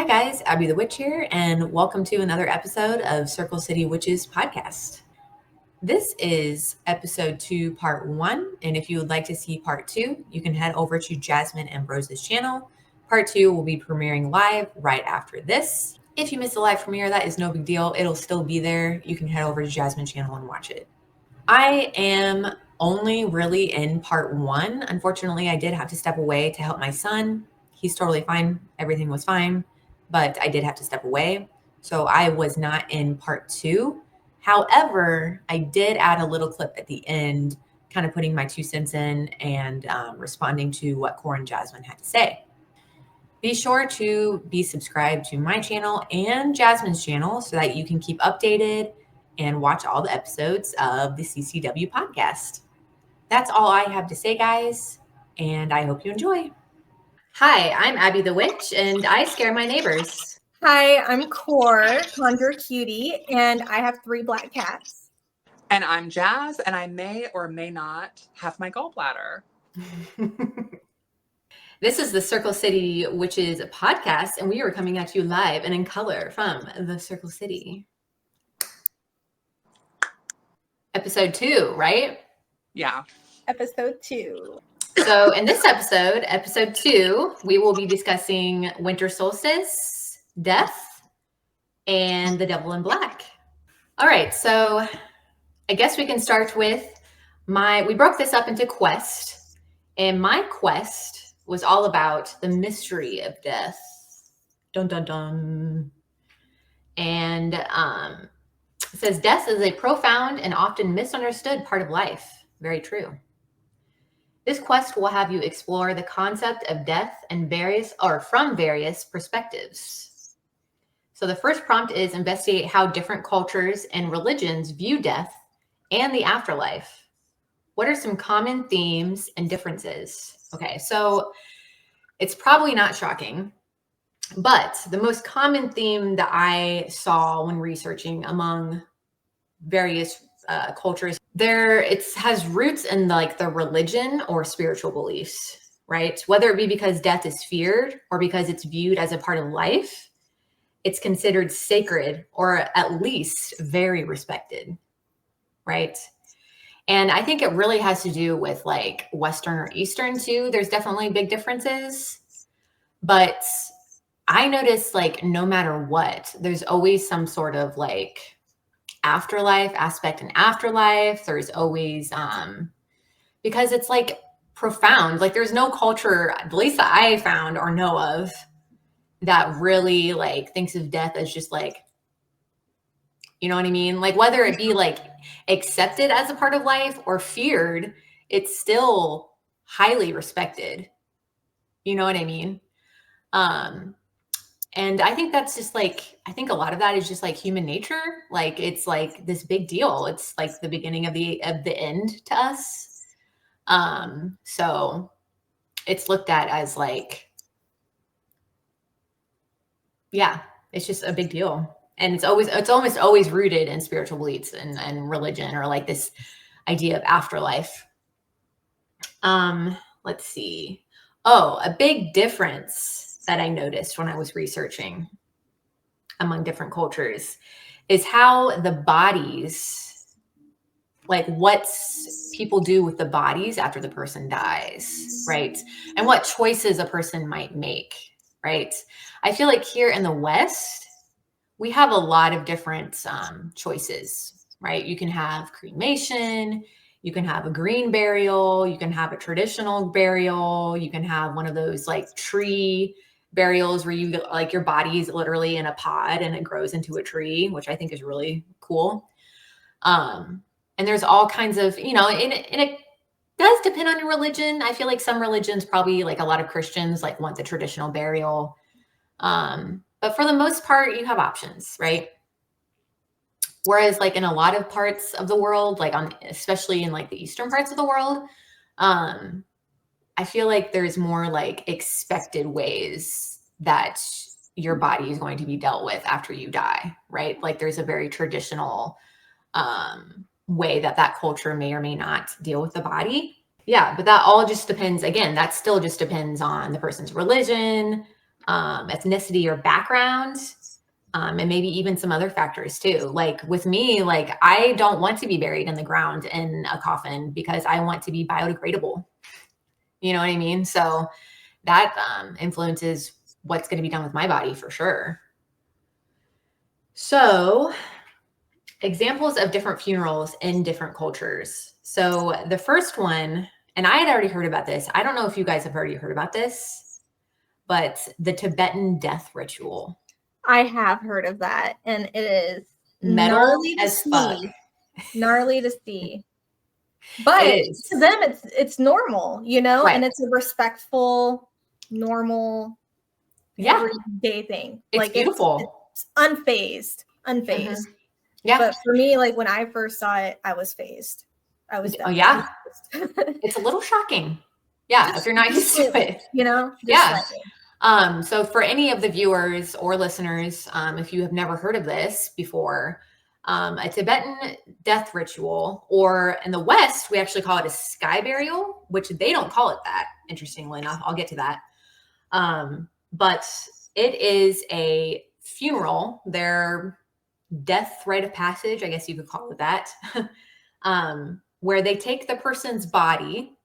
Hi guys, Abby the Witch here, and welcome to another episode of Circle City Witches podcast. This is episode 2, part 1, and if you would like to see part 2, you can head over to Jasmine Ambrose's channel. Part 2 will be premiering live right after this. If you missed the live premiere, that is no big deal. It'll still be there. You can head over to Jasmine's channel and watch it. I am only really in part 1. Unfortunately, I did have to step away to help my son. He's totally fine. Everything was fine. But I did have to step away. So I was not in part 2. However, I did add a little clip at the end, kind of putting my 2 cents in and responding to what Cora and Jasmine had to say. Be sure to be subscribed to my channel and Jasmine's channel so that you can keep updated and watch all the episodes of the CCW podcast. That's all I have to say, guys, and I hope you enjoy. Hi, I'm Abby the Witch, and I scare my neighbors. Hi, I'm Core, Conjure Cutie, and I have 3 black cats. And I'm Jazz, and I may or may not have my gallbladder. This is the Circle City Witches podcast, and we are coming at you live and in color from the Circle City. Episode 2, right? Yeah. Episode 2. So in this episode 2, we will be discussing winter solstice, death, and the devil in black. All right, so I guess we can start with we broke this up into quest, and my quest was all about the mystery of death. Dun, dun, dun. And it says, death is a profound and often misunderstood part of life. Very true. This quest will have you explore the concept of death from various perspectives. So the first prompt is investigate how different cultures and religions view death and the afterlife. What are some common themes and differences? Okay, so it's probably not shocking, but the most common theme that I saw when researching among various cultures, it has roots in like the religion or spiritual beliefs, right? Whether it be because death is feared or because it's viewed as a part of life, it's considered sacred or at least very respected, right? And I think it really has to do with like Western or Eastern too. There's definitely big differences, but I noticed like no matter what, there's always some sort of like afterlife aspect in afterlife. There's always because it's like profound. Like there's no culture, at least that I found or know of, that really like thinks of death as just like, you know what I mean? Like whether it be like accepted as a part of life or feared, it's still highly respected. You know what I mean? And I think that's just like, I think a lot of that is just like human nature. Like it's like this big deal. It's like the beginning of the end to us. So it's looked at as like, yeah, it's just a big deal. And it's almost always rooted in spiritual beliefs and religion, or like this idea of afterlife. Let's see. Oh, a big difference that I noticed when I was researching among different cultures is how the bodies, like what people do with the bodies after the person dies, right? And what choices a person might make, right? I feel like here in the West, we have a lot of different choices, right? You can have cremation, you can have a green burial, you can have a traditional burial, you can have one of those like tree burials where you like your body is literally in a pod and it grows into a tree, which I think is really cool. And there's all kinds of, and it does depend on your religion. I feel like some religions, probably like a lot of Christians, like want the traditional burial. But for the most part, you have options, right? Whereas like in a lot of parts of the world, like especially in like the Eastern parts of the world, I feel like there's more like expected ways that your body is going to be dealt with after you die, right? Like there's a very traditional way that culture may or may not deal with the body. Yeah, but that all just depends. Again, that still just depends on the person's religion, ethnicity or background, and maybe even some other factors too. Like with me, like I don't want to be buried in the ground in a coffin because I want to be biodegradable. You know what I mean? So that influences what's going to be done with my body for sure. So examples of different funerals in different cultures. So the first one, and I had already heard about this. I don't know if you guys have already heard about this, but the Tibetan death ritual. I have heard of that, and it is Metal gnarly to as fuck. see. Gnarly to see. But It is. to them, it's normal, you know, Right. and it's a respectful, normal, Yeah, everyday thing. it's Like beautiful. it's unfazed. Unfazed. Yeah. But for me, like when I first saw it, I was phased. I was Oh, yeah. phased. It's a little shocking. Yeah, if you're not used to it. You know? Just Yeah. slightly. So for any of the viewers or listeners, if you have never heard of this before, a Tibetan death ritual, or in the West, we actually call it a sky burial, which they don't call it that, interestingly enough. I'll get to that. But it is a funeral, their death rite of passage, I guess you could call it that, where they take the person's body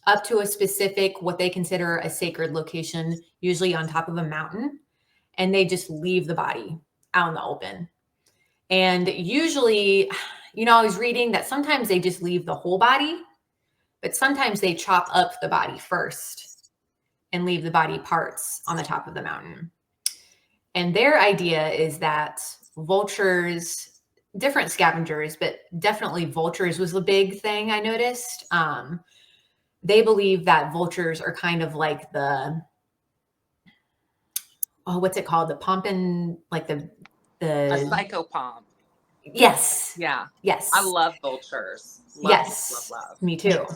up to a specific, what they consider a sacred location, usually on top of a mountain, and they just leave the body out in the open. And usually, you know, I was reading that sometimes they just leave the whole body, but sometimes they chop up the body first and leave the body parts on the top of the mountain. And their idea is that vultures, different scavengers, but definitely vultures was the big thing I noticed. They believe that vultures are kind of like the, what's it called? The pompon, like A psychopomp. Yes. Yeah. Yes. I love vultures. Yes. Love. Me too.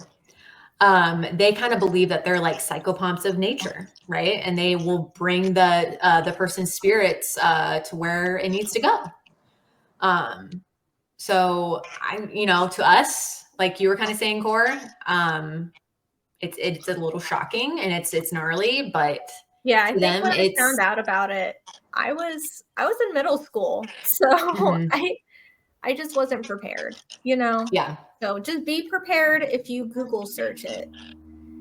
They kind of believe that they're like psychopomps of nature, right? And they will bring the person's spirits to where it needs to go. So to us, like you were kind of saying, Core, it's a little shocking and it's gnarly, but yeah, I to think them, when I found out about it, I was in middle school, so I just wasn't prepared, you know. Yeah. So just be prepared if you Google search it.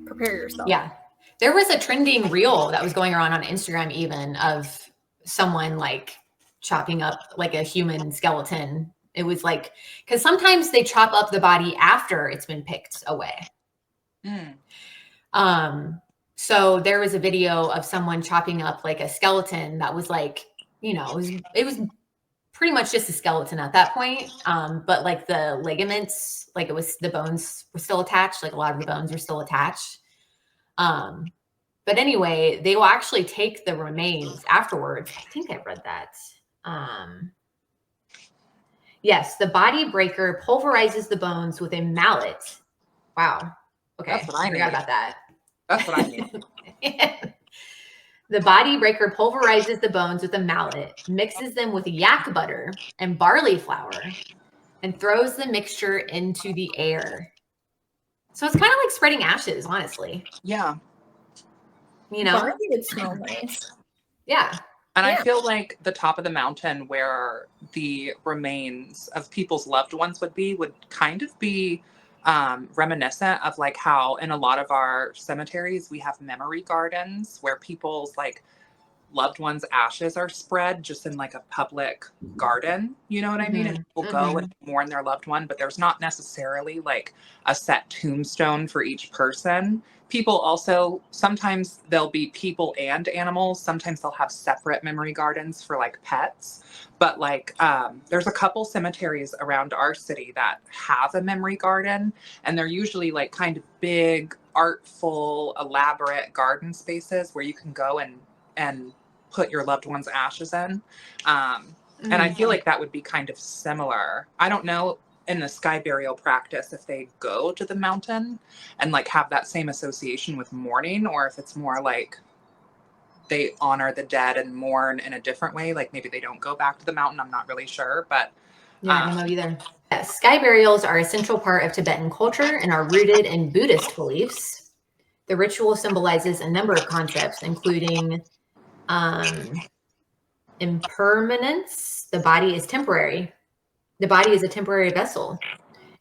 Prepare yourself. Yeah. There was a trending reel that was going around on Instagram even of someone like chopping up like a human skeleton. It was like, because sometimes they chop up the body after it's been picked away. So there was a video of someone chopping up like a skeleton that was like, it was pretty much just a skeleton at that point. But like the ligaments, like the bones were still attached. Like a lot of the bones were still attached. But anyway, they will actually take the remains afterwards. I think I read that. Yes, the body breaker pulverizes the bones with a mallet. Wow. Okay. That's what I forgot about that. That's what I mean. The body breaker pulverizes the bones with a mallet, mixes them with yak butter and barley flour, and throws the mixture into the air. So it's kind of like spreading ashes, honestly. Yeah. Barley would smell nice. Yeah. And I feel like the top of the mountain where the remains of people's loved ones would kind of be reminiscent of like how in a lot of our cemeteries we have memory gardens where people's like loved ones' ashes are spread just in like a public garden. You know what I mean? And people go and mourn their loved one, but there's not necessarily like a set tombstone for each person. People also, sometimes there'll be people and animals. Sometimes they'll have separate memory gardens for like pets. But like, there's a couple cemeteries around our city that have a memory garden, and they're usually like kind of big, artful, elaborate garden spaces where you can go and put your loved one's ashes in. And I feel like that would be kind of similar. I don't know in the sky burial practice if they go to the mountain and like have that same association with mourning, or if it's more like they honor the dead and mourn in a different way. Like maybe they don't go back to the mountain. I'm not really sure, but yeah, I don't know either. Yes, sky burials are a central part of Tibetan culture and are rooted in Buddhist beliefs. The ritual symbolizes a number of concepts, including Impermanence, the body is temporary. The body is a temporary vessel,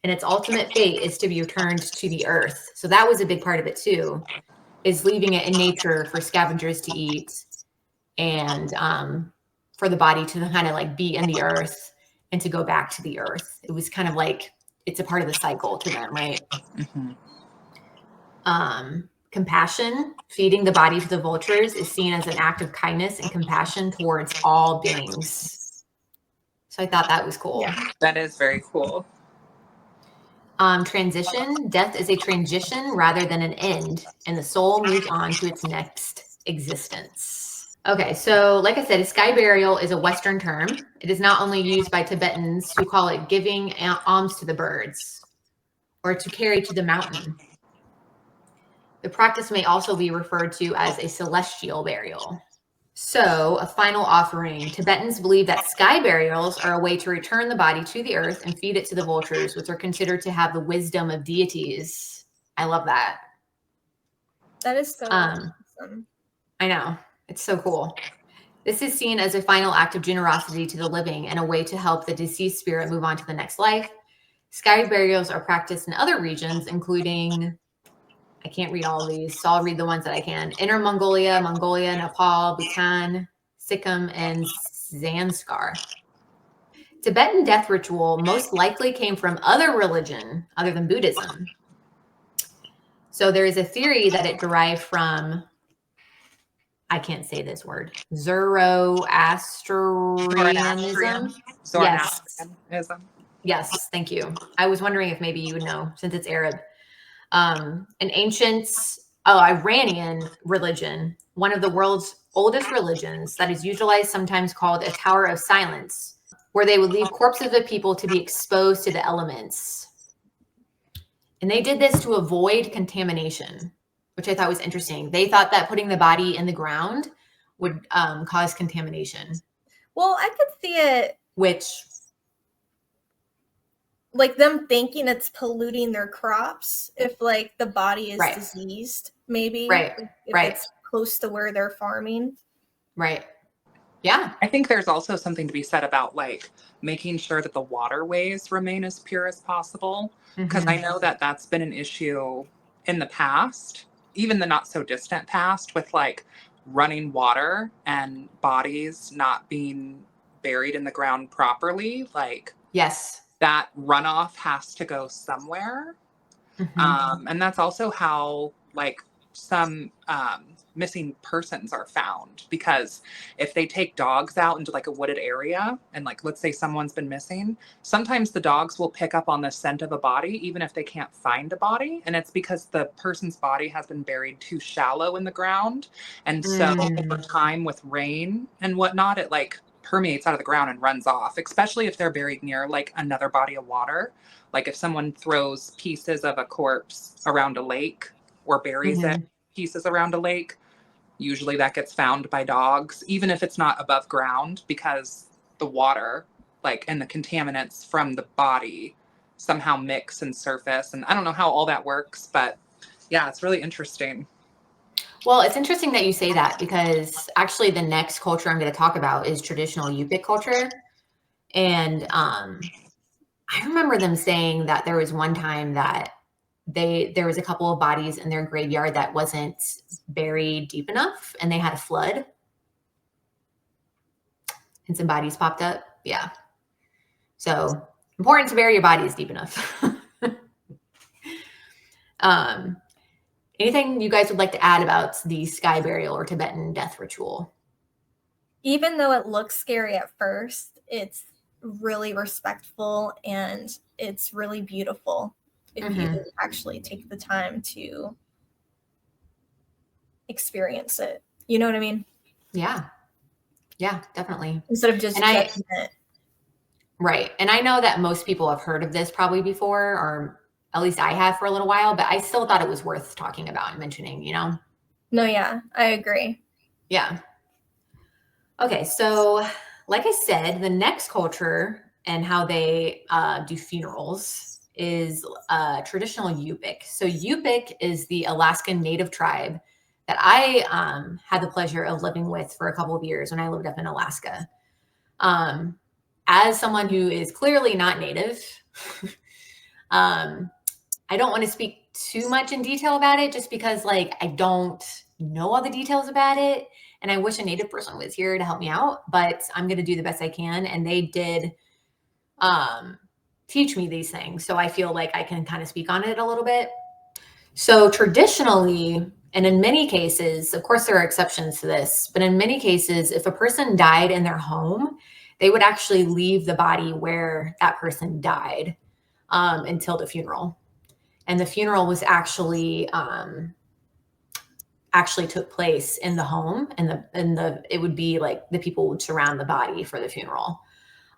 and its ultimate fate is to be returned to the earth. So that was a big part of it too, is leaving it in nature for scavengers to eat, and for the body to kind of like be in the earth and to go back to the earth. It was kind of like it's a part of the cycle to them, right? Compassion, feeding the body to the vultures, is seen as an act of kindness and compassion towards all beings. So I thought that was cool. Yeah. That is very cool. Transition, death is a transition rather than an end, and the soul moves on to its next existence. Okay, so like I said, sky burial is a Western term. It is not only used by Tibetans who call it giving alms to the birds or to carry to the mountain. The practice may also be referred to as a celestial burial. So, a final offering. Tibetans believe that sky burials are a way to return the body to the earth and feed it to the vultures, which are considered to have the wisdom of deities. I love that. That is so awesome. I know. It's so cool. This is seen as a final act of generosity to the living and a way to help the deceased spirit move on to the next life. Sky burials are practiced in other regions, including, I can't read all of these, so I'll read the ones that I can. Inner Mongolia, Nepal, Bhutan, Sikkim, and Zanskar. Tibetan death ritual most likely came from other religion other than Buddhism. So there is a theory that it derived from, I can't say this word, Zoroastrianism. Zoroastrianism. Yes, thank you. I was wondering if maybe you would know since it's Arab. An ancient Iranian religion, one of the world's oldest religions that is utilized, sometimes called a tower of silence, where they would leave corpses of people to be exposed to the elements. And they did this to avoid contamination, which I thought was interesting. They thought that putting the body in the ground would cause contamination. Well, I could see it. Which, like them thinking it's polluting their crops if like the body is diseased, maybe. Right. If it's close to where they're farming. Right. Yeah. I think there's also something to be said about like making sure that the waterways remain as pure as possible. Because I know that that's been an issue in the past, even the not so distant past, with like running water and bodies not being buried in the ground properly. Like, yes, that runoff has to go somewhere. And that's also how like some missing persons are found, because if they take dogs out into like a wooded area and like, let's say someone's been missing, sometimes the dogs will pick up on the scent of a body, even if they can't find a body. And it's because the person's body has been buried too shallow in the ground. And so over time with rain and whatnot, it like permeates out of the ground and runs off, especially if they're buried near like another body of water. Like if someone throws pieces of a corpse around a lake or buries it pieces around a lake, usually that gets found by dogs, even if it's not above ground, because the water, like, and the contaminants from the body somehow mix and surface. And I don't know how all that works, but yeah, it's really interesting. Well, it's interesting that you say that, because actually the next culture I'm going to talk about is traditional Yupik culture. And I remember them saying that there was one time that there was a couple of bodies in their graveyard that wasn't buried deep enough, and they had a flood and some bodies popped up. Yeah. So important to bury your bodies deep enough. Anything you guys would like to add about the sky burial or Tibetan death ritual? Even though it looks scary at first, it's really respectful and it's really beautiful if you actually take the time to experience it. You know what I mean? Yeah. Yeah, definitely. Instead of just judging it. Right. And I know that most people have heard of this probably before, or at least I have for a little while, but I still thought it was worth talking about and mentioning, you know? No, yeah, I agree. Yeah. Okay, so like I said, the next culture and how they do funerals is traditional Yupik. So Yupik is the Alaskan Native tribe that I had the pleasure of living with for a couple of years when I lived up in Alaska. As someone who is clearly not native, I don't want to speak too much in detail about it just because like I don't know all the details about it. And I wish a native person was here to help me out, but I'm going to do the best I can. And they did teach me these things. So I feel like I can kind of speak on it a little bit. So traditionally, and in many cases, of course, there are exceptions to this, but in many cases, if a person died in their home, they would actually leave the body where that person died until the funeral. And the funeral was actually took place in the home, and it would be like the people would surround the body for the funeral.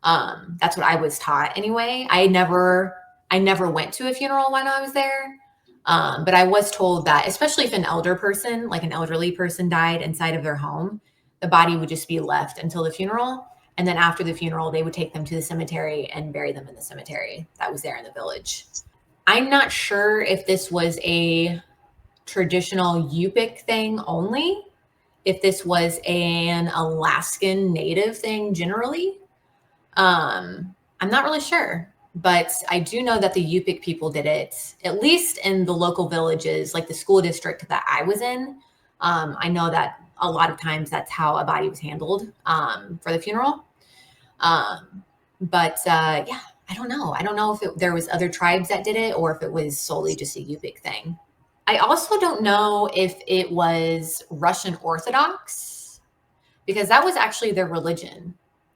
That's what I was taught anyway. I never went to a funeral when I was there. But I was told that, especially if an elderly person died inside of their home, the body would just be left until the funeral. And then after the funeral, they would take them to the cemetery and bury them in the cemetery that was there in the village. I'm not sure if this was a traditional Yupik thing only, if this was an Alaskan Native thing generally. I'm not really sure, but I do know that the Yupik people did it, at least in the local villages, like the school district that I was in. I know that a lot of times that's how a body was handled for the funeral. But yeah, I don't know. I don't know if there was other tribes that did it or if it was solely just a Yupik thing. I also don't know if it was Russian Orthodox, because that was actually their religion,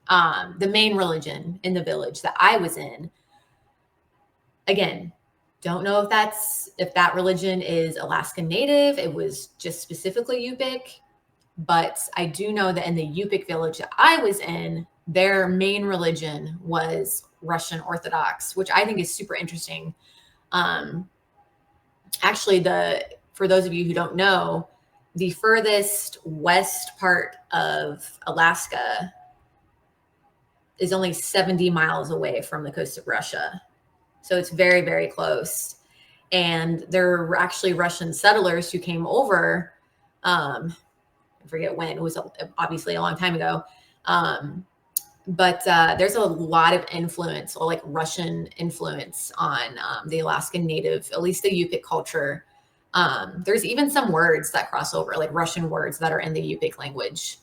the main religion in the village that I was in. Again, don't know if that religion is Alaskan Native. It was just specifically Yupik. But I do know that in the Yupik village that I was in, their main religion was Russian Orthodox, which I think is super interesting. Actually, for those of you who don't know, the furthest west part of Alaska is only 70 miles away from the coast of Russia. So it's very, very close. And there were actually Russian settlers who came over. I forget when, it was obviously a long time ago. But there's a lot of influence, or like Russian influence on the Alaskan Native, at least the Yupik culture. There's even some words that cross over, like Russian words that are in the Yupik language.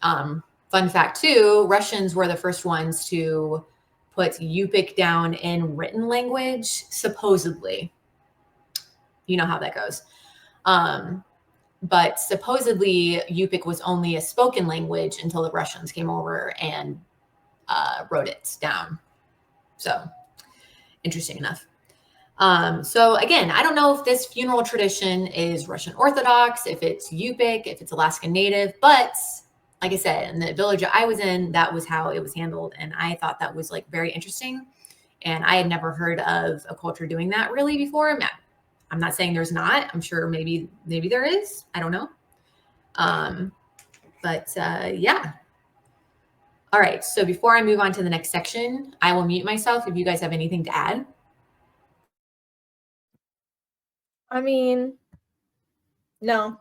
Fun fact too, Russians were the first ones to put Yupik down in written language, supposedly. You know how that goes. But supposedly Yupik was only a spoken language until the Russians came over and wrote it down. So interesting enough. So again, I don't know if this funeral tradition is Russian Orthodox, if it's Yupik, if it's Alaskan Native, but like I said, in the village I was in, that was how it was handled. And I thought that was like very interesting. And I had never heard of a culture doing that really before. I'm not saying there's not. I'm sure maybe there is. I don't know. But yeah. All right. So before I move on to the next section, I will mute myself if you guys have anything to add. I mean, no.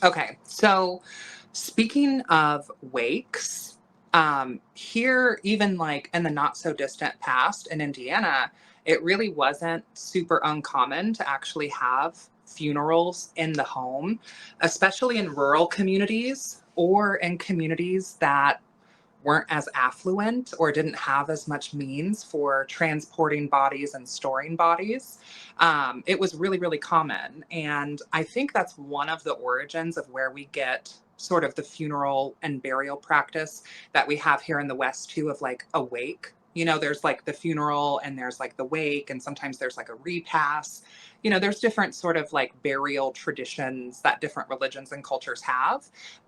Okay, so speaking of wakes, here, even like in the not so distant past in Indiana, it really wasn't super uncommon to actually have funerals in the home, especially in rural communities or in communities that weren't as affluent or didn't have as much means for transporting bodies and storing bodies. It was really, really common. And I think that's one of the origins of where we get sort of the funeral and burial practice that we have here in the West too, of like a wake. You know, there's like the funeral and there's like the wake, and sometimes there's like a repast. You know, there's different sort of like burial traditions that different religions and cultures have.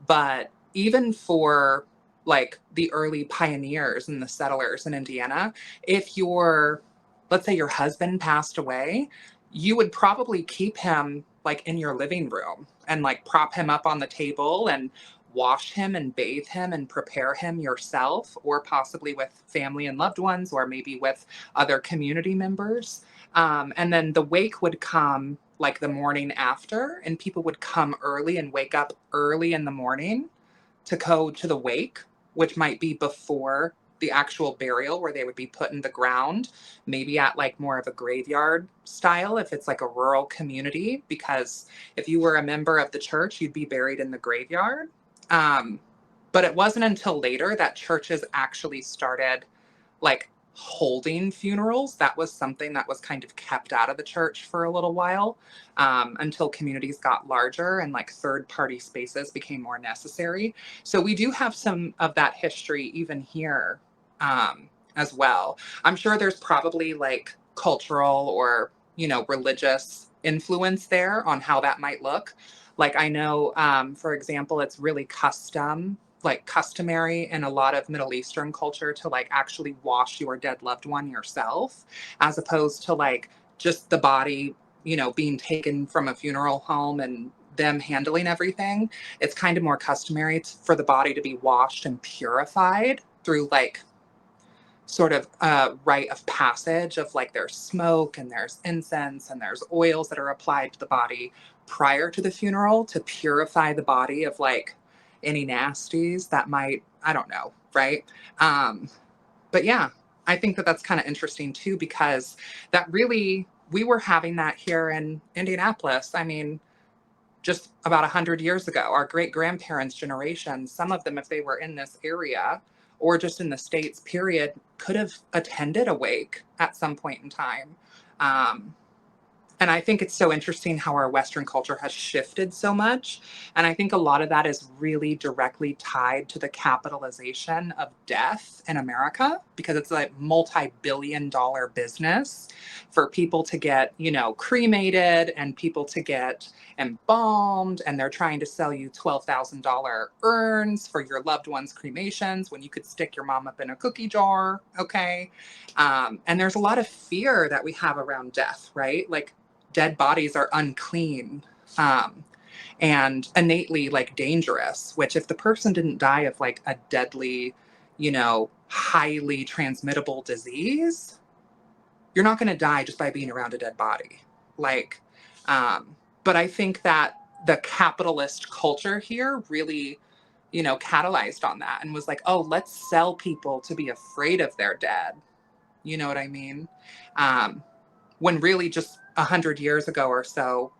But even for like the early pioneers and the settlers in Indiana, if let's say your husband passed away, you would probably keep him like in your living room and like prop him up on the table and wash him and bathe him and prepare him yourself, or possibly with family and loved ones, or maybe with other community members. And then the wake would come like the morning after, and people would come early and wake up early in the morning to go to the wake, which might be before the actual burial where they would be put in the ground, maybe at like more of a graveyard style if it's like a rural community, because if you were a member of the church, you'd be buried in the graveyard. But it wasn't until later that churches actually started like holding funerals. That was something that was kind of kept out of the church for a little while, until communities got larger and like third party spaces became more necessary. So we do have some of that history even here, as well. I'm sure there's probably like cultural or, religious influence there on how that might look. Like I know, for example, it's really customary in a lot of Middle Eastern culture to like actually wash your dead loved one yourself, as opposed to like just the body, being taken from a funeral home and them handling everything. It's kind of more customary for the body to be washed and purified through like sort of rite of passage of like there's smoke and there's incense and there's oils that are applied to the body prior to the funeral to purify the body of like any nasties that might, I don't know, right? But yeah, I think that that's kind of interesting too, because that really, we were having that here in Indianapolis. I mean, just about 100 years ago, our great grandparents' generation, some of them, if they were in this area or just in the States, period, could have attended a wake at some point in time. And I think it's so interesting how our Western culture has shifted so much. And I think a lot of that is really directly tied to the capitalization of death in America, because it's a multi-billion-dollar business for people to get, cremated and people to get embalmed. And they're trying to sell you $12,000 urns for your loved ones' cremations when you could stick your mom up in a cookie jar. Okay. And there's a lot of fear that we have around death, right? Like, dead bodies are unclean, and innately like dangerous, which if the person didn't die of like a deadly, highly transmittable disease, you're not going to die just by being around a dead body. Like, but I think that the capitalist culture here really, catalyzed on that and was like, oh, let's sell people to be afraid of their dead. You know what I mean? When really just 100 years ago or so,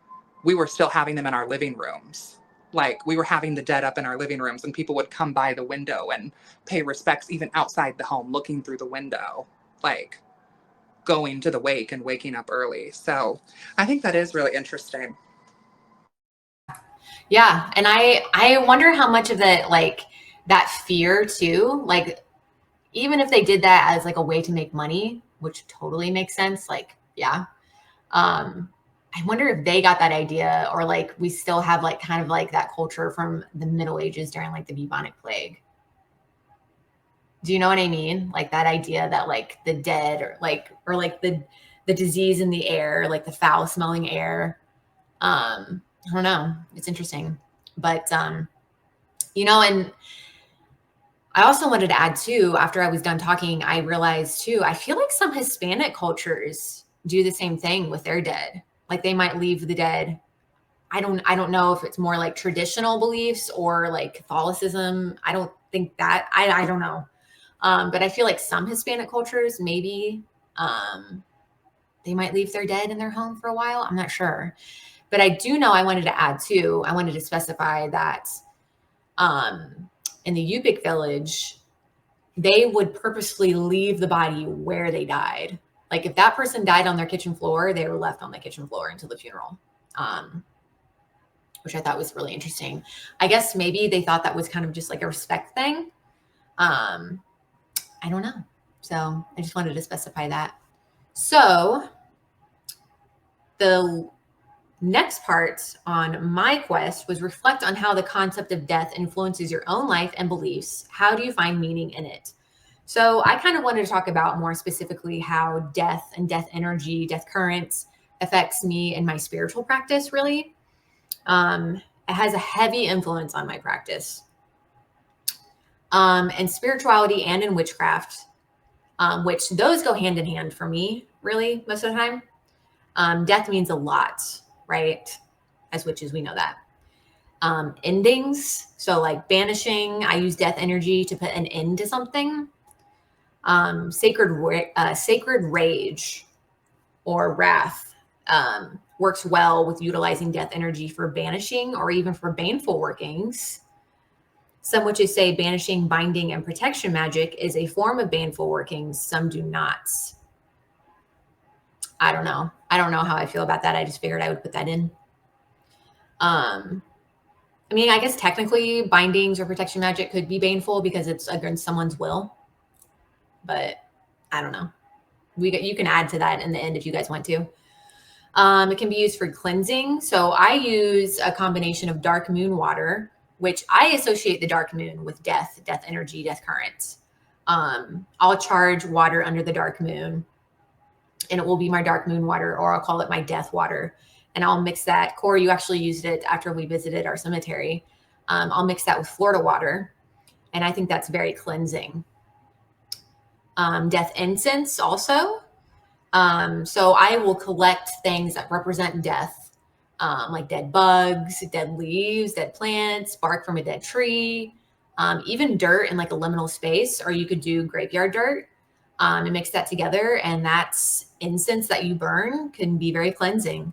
we were still having them in our living rooms. Like we were having the dead up in our living rooms and people would come by the window and pay respects even outside the home, looking through the window, like going to the wake and waking up early. So I think that is really interesting. Yeah. And I wonder how much of that, like that fear too, like even if they did that as like a way to make money, which totally makes sense. Like, yeah. I wonder if they got that idea, or like we still have like kind of like that culture from the Middle Ages during like the bubonic plague. Do you know what I mean? Like that idea that like the dead or like the disease in the air, like the foul smelling air. I don't know. It's interesting. But and I also wanted to add too, after I was done talking, I realized too, I feel like some Hispanic cultures do the same thing with their dead. Like they might leave the dead. I don't know if it's more like traditional beliefs or like Catholicism. I don't think that, I don't know. But I feel like some Hispanic cultures, maybe they might leave their dead in their home for a while. I'm not sure. But I do know I wanted to add too, I wanted to specify that in the Yupik village, they would purposefully leave the body where they died. Like if that person died on their kitchen floor, they were left on the kitchen floor until the funeral, which I thought was really interesting. I guess maybe they thought that was kind of just like a respect thing. I don't know. So I just wanted to specify that. So the next part on my quest was reflect on how the concept of death influences your own life and beliefs. How do you find meaning in it? So I kind of wanted to talk about more specifically how death and death energy, death currents affects me in my spiritual practice, really. It has a heavy influence on my practice. and spirituality and in witchcraft, which those go hand in hand for me, really, most of the time. Death means a lot, right? As witches, we know that. Endings, so like banishing, I use death energy to put an end to something. Sacred rage or wrath works well with utilizing death energy for banishing or even for baneful workings. Some witches say banishing, binding, and protection magic is a form of baneful workings. Some do not. I don't know. I don't know how I feel about that. I just figured I would put that in. I mean, I guess technically bindings or protection magic could be baneful because it's against someone's will. But I don't know. You can add to that in the end if you guys want to. It can be used for cleansing. So I use a combination of dark moon water, which I associate the dark moon with death energy, death currents. I'll charge water under the dark moon, and it will be my dark moon water, or I'll call it my death water. And I'll mix that. Corey, you actually used it after we visited our cemetery. I'll mix that with Florida water, and I think that's very cleansing. Death incense also. So I will collect things that represent death, like dead bugs, dead leaves, dead plants, bark from a dead tree, even dirt in like a liminal space, or you could do graveyard dirt and mix that together. And that's incense that you burn can be very cleansing.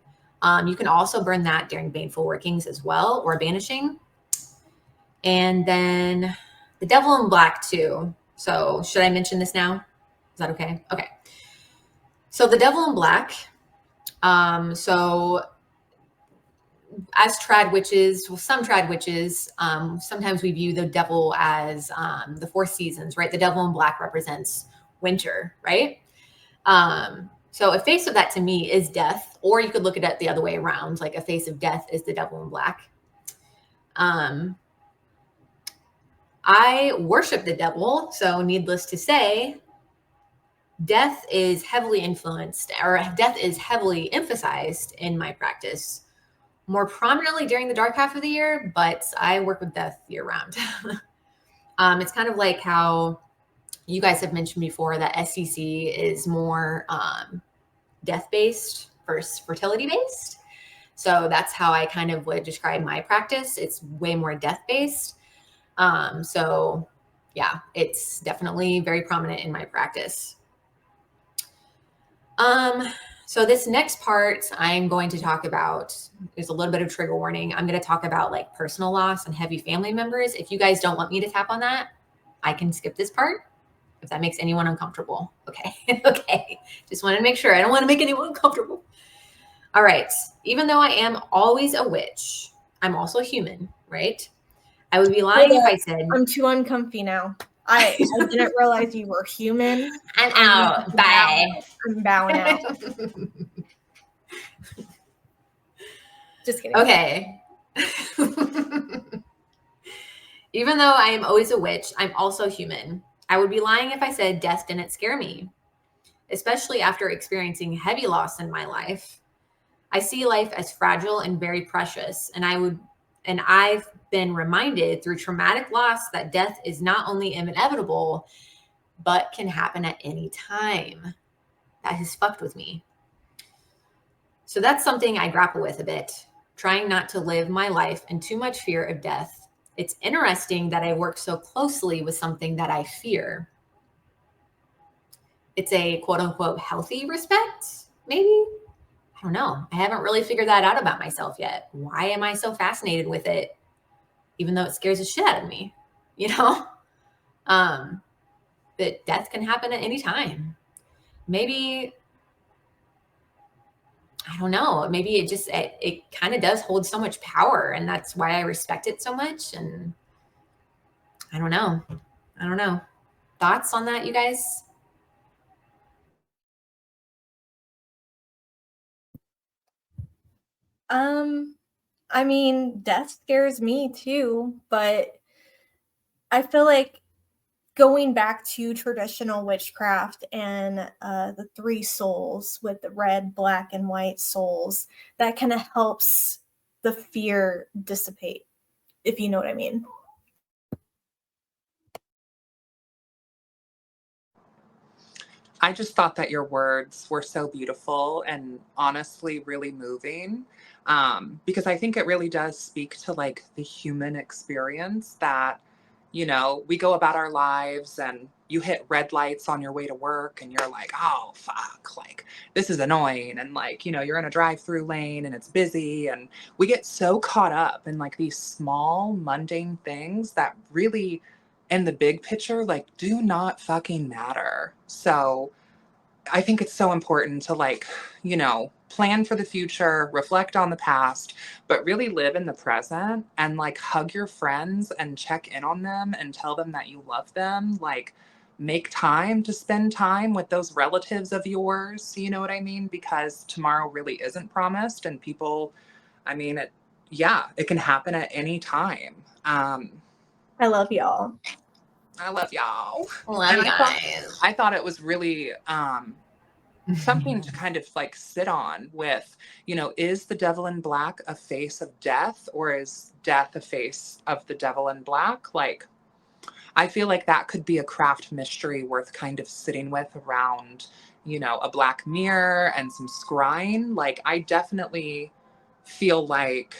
You can also burn that during baneful workings as well, or banishing. And then the devil in black too. So should I mention this now? Is that okay? Okay. So the devil in black. So as trad witches, well, some trad witches, sometimes we view the devil as the four seasons, right? The devil in black represents winter, right? So a face of that to me is death, or you could look at it the other way around. Like a face of death is the devil in black. I worship the devil. So needless to say, death is heavily influenced, or death is heavily emphasized in my practice, more prominently during the dark half of the year, but I work with death year round. It's kind of like how you guys have mentioned before that SCC is more death-based versus fertility-based. So that's how I kind of would describe my practice. It's way more death-based. So yeah, it's definitely very prominent in my practice. So this next part I'm going to talk about is a little bit of trigger warning. I'm going to talk about like personal loss and heavy family members. If you guys don't want me to tap on that, I can skip this part if that makes anyone uncomfortable. Okay. Okay. Just want to make sure. I don't want to make anyone uncomfortable. All right. Even though I am always a witch, I'm also human, right? I would be lying if I said I'm too uncomfy now. I didn't realize you were human. I'm out. Bye. I'm bowing out. Just kidding. Okay. Even though I am always a witch, I'm also human. I would be lying if I said death didn't scare me, especially after experiencing heavy loss in my life. I see life as fragile and very precious, and I've been reminded through traumatic loss that death is not only inevitable, but can happen at any time. That has fucked with me. So that's something I grapple with a bit, trying not to live my life in too much fear of death. It's interesting that I work so closely with something that I fear. It's a quote unquote healthy respect, maybe? I don't know. I haven't really figured that out about myself yet. Why am I so fascinated with it, even though it scares the shit out of me? You know? But death can happen at any time. Maybe, I don't know. Maybe it kind of does hold so much power, and that's why I respect it so much. And I don't know. Thoughts on that, you guys? I mean, death scares me too, but I feel like going back to traditional witchcraft and the three souls with the red, black, and white souls, that kind of helps the fear dissipate, if you know what I mean. I just thought that your words were so beautiful and honestly really moving. Because I think it really does speak to like the human experience that, you know, we go about our lives and you hit red lights on your way to work and you're like, oh, fuck, like this is annoying. And like, you know, you're in a drive through lane and it's busy. And we get so caught up in like these small, mundane things that really, in the big picture, like do not fucking matter. So, I think it's so important to like, you know, plan for the future, reflect on the past, but really live in the present and like hug your friends and check in on them and tell them that you love them. Like, make time to spend time with those relatives of yours. You know what I mean? Because tomorrow really isn't promised, and people, I mean, yeah, it can happen at any time. I love y'all. I love y'all. Love And you guys. I thought it was really something to kind of like sit on with, you know, is the devil in black a face of death, or is death a face of the devil in black? Like, I feel like that could be a craft mystery worth kind of sitting with around, you know, a black mirror and some scrying. Like, I definitely feel like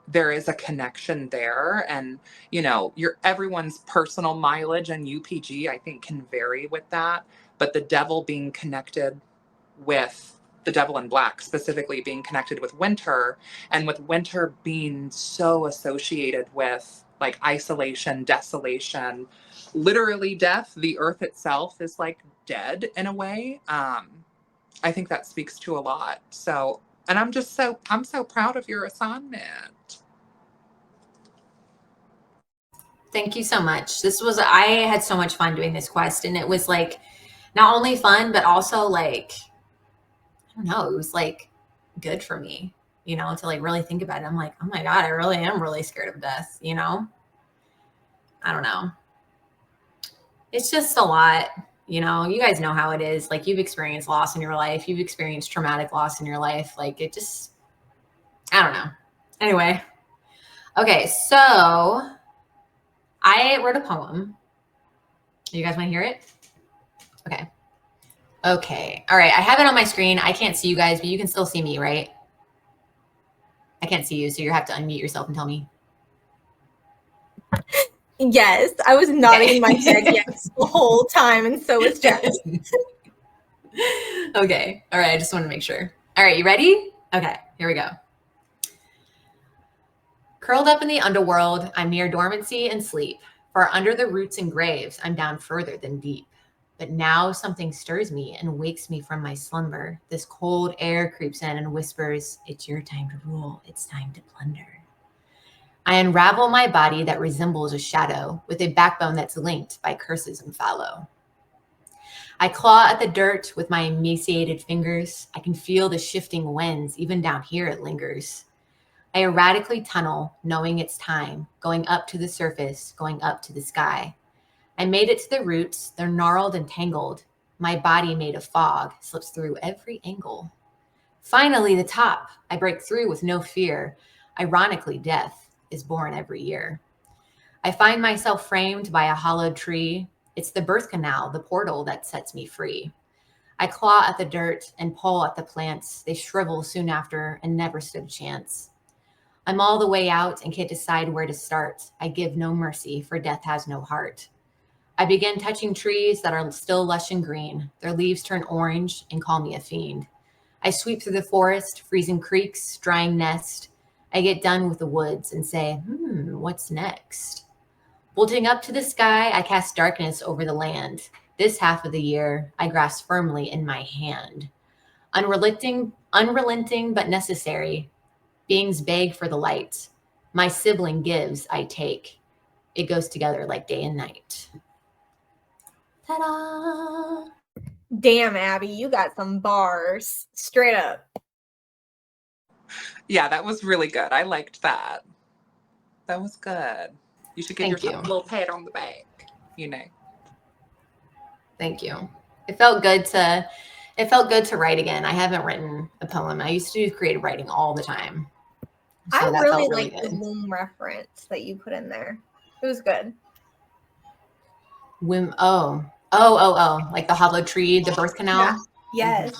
there is a connection there, and you know, your everyone's personal mileage and UPG I think can vary with that, but the devil being connected with the devil in black specifically being connected with winter, and with winter being so associated with like isolation, desolation, literally death. The earth itself is like dead in a way. I think that speaks to a lot. So, and I'm so proud of your assignment. Thank you so much. I had so much fun doing this quest, and it was like not only fun, but also like, I don't know, it was like good for me, you know, to like really think about it. I'm like, oh my God, I really am really scared of death, you know? I don't know. It's just a lot, you know, you guys know how it is. Like, you've experienced loss in your life, you've experienced traumatic loss in your life. Like, it just, I don't know. Anyway. Okay. So I wrote a poem. You guys want to hear it? Okay. Okay. All right. I have it on my screen. I can't see you guys, but you can still see me, right? I can't see you, so you have to unmute yourself and tell me. Yes, I was nodding Okay. my head yes the whole time, and so was Jess. Okay. All right. I just want to make sure. All right. You ready? Okay. Here we go. Curled up in the underworld, I'm near dormancy and sleep. For under the roots and graves, I'm down further than deep. But now something stirs me and wakes me from my slumber. This cold air creeps in and whispers, it's your time to rule. It's time to plunder. I unravel my body that resembles a shadow with a backbone that's linked by curses and fallow. I claw at the dirt with my emaciated fingers. I can feel the shifting winds. Even down here it lingers. I erratically tunnel, knowing it's time, going up to the surface, going up to the sky. I made it to the roots. They're gnarled and tangled. My body made of fog slips through every angle. Finally, the top. I break through with no fear. Ironically, death is born every year. I find myself framed by a hollowed tree. It's the birth canal, the portal that sets me free. I claw at the dirt and pull at the plants. They shrivel soon after and never stood a chance. I'm all the way out and can't decide where to start. I give no mercy, for death has no heart. I begin touching trees that are still lush and green. Their leaves turn orange and call me a fiend. I sweep through the forest, freezing creeks, drying nest. I get done with the woods and say, what's next? Bolting up to the sky, I cast darkness over the land. This half of the year, I grasp firmly in my hand. Unrelenting but necessary. Beings beg for the light. My sibling gives, I take. It goes together like day and night. Ta-da! Damn, Abby, you got some bars. Straight up. Yeah, that was really good. I liked that. That was good. You should give Thank yourself you. a little pat on the back, you know. Thank you. It felt good to write again. I haven't written a poem. I used to do creative writing all the time. So I that really felt liked the good. womb reference that you put in there. It was good. Oh, Oh, like the hollow tree, the birth canal. Yes.